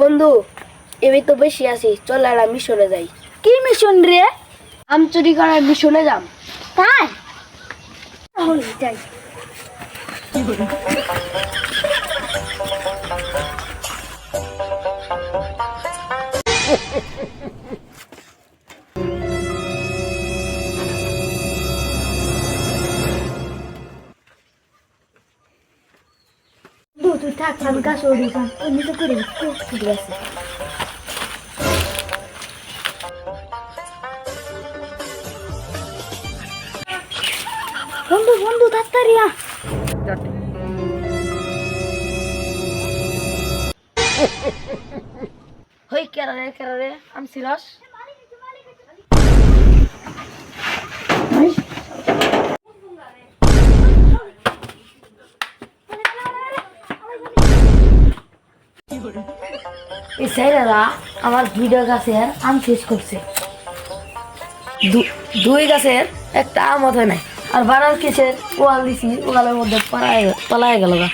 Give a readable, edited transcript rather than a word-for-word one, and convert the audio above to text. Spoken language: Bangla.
বন্ধু এবার তো বেশি আছি, চল আর মিশনে যাই। কি মিশন রে? আম চুরি করার মিশনে যাম। তাই তাহলে যাই। তুই থাক, আমি গাছ ওড়ি যান, এমনি তো করে ঠিক আছে। বন্ধু বন্ধু তাড়াতাড়ি আ। হই কেরারে আম সিরস। এই স্যারেরা আমার দুইটা গাছের আম শেষ করছে। দুই গাছের একটা আম হয় নাই, আর বানার কিসের ওয়াল দিছি, ওয়ালের মধ্যে পালায় গেল গা।